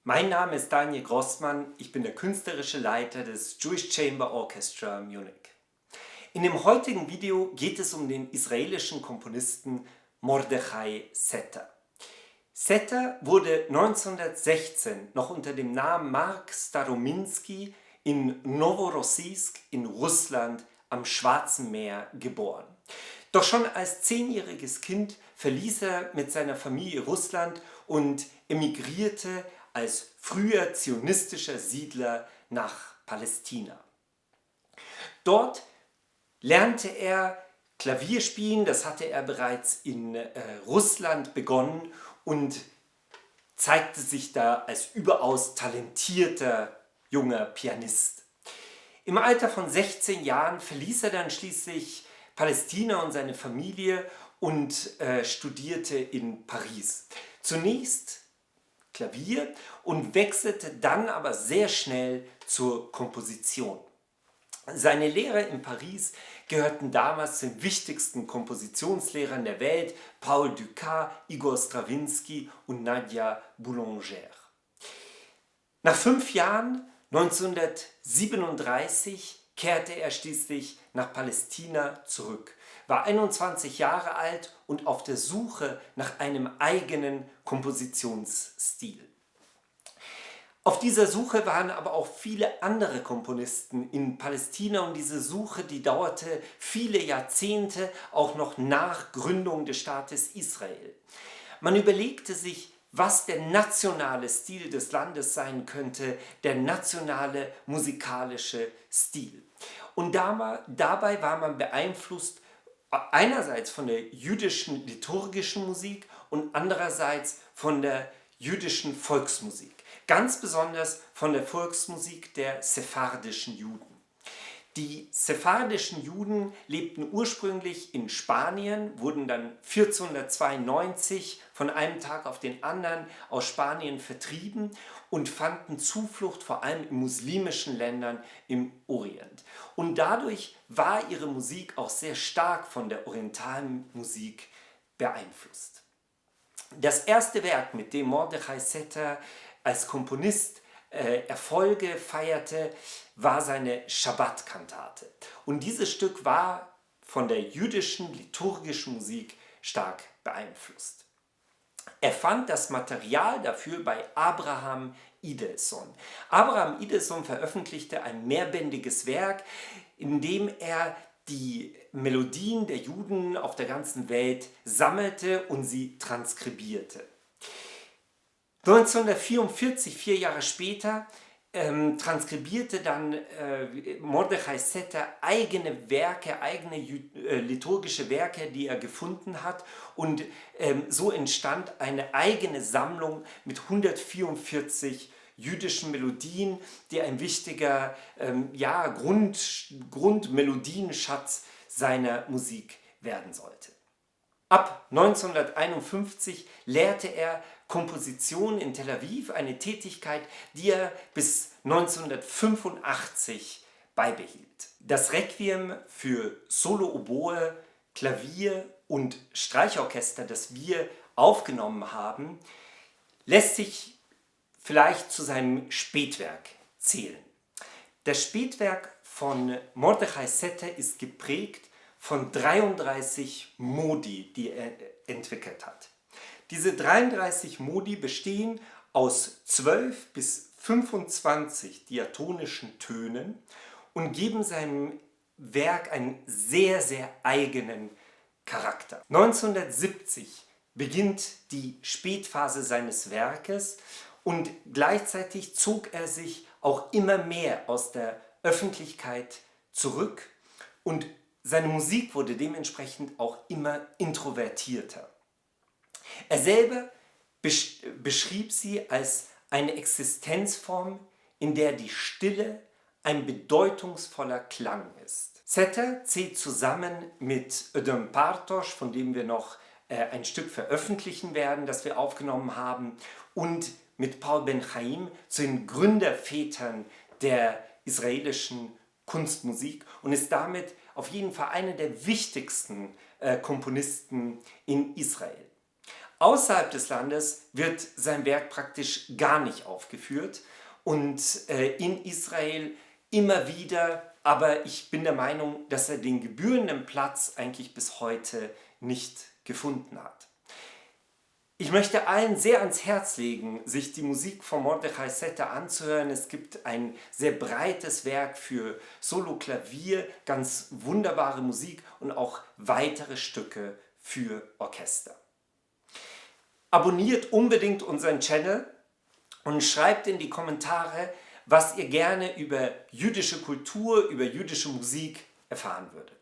Mein Name ist Daniel Grossmann, ich bin der künstlerische Leiter des Jewish Chamber Orchestra Munich. In dem heutigen Video geht es um den israelischen Komponisten Mordechai Setter. Setter wurde 1916 noch unter dem Namen Mark Starominsky in Noworossiysk in Russland am Schwarzen Meer geboren. Doch schon als 10-jähriges Kind verließ er mit seiner Familie Russland und emigrierte als früher zionistischer Siedler nach Palästina. Dort lernte er Klavierspielen, das hatte er bereits in Russland begonnen und zeigte sich da als überaus talentierter junger Pianist. Im Alter von 16 Jahren verließ er dann schließlich Palästina und seine Familie und studierte in Paris. Zunächst Klavier und wechselte dann aber sehr schnell zur Komposition. Seine Lehrer in Paris gehörten damals zu den wichtigsten Kompositionslehrern der Welt: Paul Dukas, Igor Strawinsky und Nadia Boulanger. Nach 5 Jahren, 1937, kehrte er schließlich nach Palästina zurück, war 21 Jahre alt und auf der Suche nach einem eigenen Kompositionsstil. Auf dieser Suche waren aber auch viele andere Komponisten in Palästina und diese Suche, die dauerte viele Jahrzehnte, auch noch nach Gründung des Staates Israel. Man überlegte sich, was der nationale Stil des Landes sein könnte, der nationale musikalische Stil. Und dabei war man beeinflusst einerseits von der jüdischen liturgischen Musik und andererseits von der jüdischen Volksmusik. Ganz besonders von der Volksmusik der sephardischen Juden. Die sephardischen Juden lebten ursprünglich in Spanien, wurden dann 1492 von einem Tag auf den anderen aus Spanien vertrieben und fanden Zuflucht vor allem in muslimischen Ländern im Orient. Und dadurch war ihre Musik auch sehr stark von der orientalen Musik beeinflusst. Das erste Werk, mit dem Mordechai Setter als Komponist Erfolge feierte, war seine Schabbat-Kantate. Und dieses Stück war von der jüdischen liturgischen Musik stark beeinflusst. Er fand das Material dafür bei Abraham Idelson. Abraham Idelson veröffentlichte ein mehrbändiges Werk, in dem er die Melodien der Juden auf der ganzen Welt sammelte und sie transkribierte. 1944, 4 Jahre später, transkribierte dann Mordechai Setter eigene Werke, eigene liturgische Werke, die er gefunden hat, und so entstand eine eigene Sammlung mit 144 jüdischen Melodien, die ein wichtiger Grundmelodienschatz seiner Musik werden sollte. Ab 1951 lehrte er Komposition in Tel Aviv, eine Tätigkeit, die er bis 1985 beibehielt. Das Requiem für Solo-Oboe, Klavier und Streichorchester, das wir aufgenommen haben, lässt sich vielleicht zu seinem Spätwerk zählen. Das Spätwerk von Mordechai Setter ist geprägt von 33 Modi, die er entwickelt hat. Diese 33 Modi bestehen aus 12 bis 25 diatonischen Tönen und geben seinem Werk einen sehr, sehr eigenen Charakter. 1970 beginnt die Spätphase seines Werkes und gleichzeitig zog er sich auch immer mehr aus der Öffentlichkeit zurück und seine Musik wurde dementsprechend auch immer introvertierter. Er selber beschrieb sie als eine Existenzform, in der die Stille ein bedeutungsvoller Klang ist. Setter zählt zusammen mit Ödön Bartos, von dem wir noch ein Stück veröffentlichen werden, das wir aufgenommen haben, und mit Paul Ben-Chaim zu den Gründervätern der israelischen Kunstmusik und ist damit auf jeden Fall einer der wichtigsten Komponisten in Israel. Außerhalb des Landes wird sein Werk praktisch gar nicht aufgeführt und in Israel immer wieder, aber ich bin der Meinung, dass er den gebührenden Platz eigentlich bis heute nicht gefunden hat. Ich möchte allen sehr ans Herz legen, sich die Musik von Mordechai Setter anzuhören. Es gibt ein sehr breites Werk für Solo-Klavier, ganz wunderbare Musik und auch weitere Stücke für Orchester. Abonniert unbedingt unseren Channel und schreibt in die Kommentare, was ihr gerne über jüdische Kultur, über jüdische Musik erfahren würdet.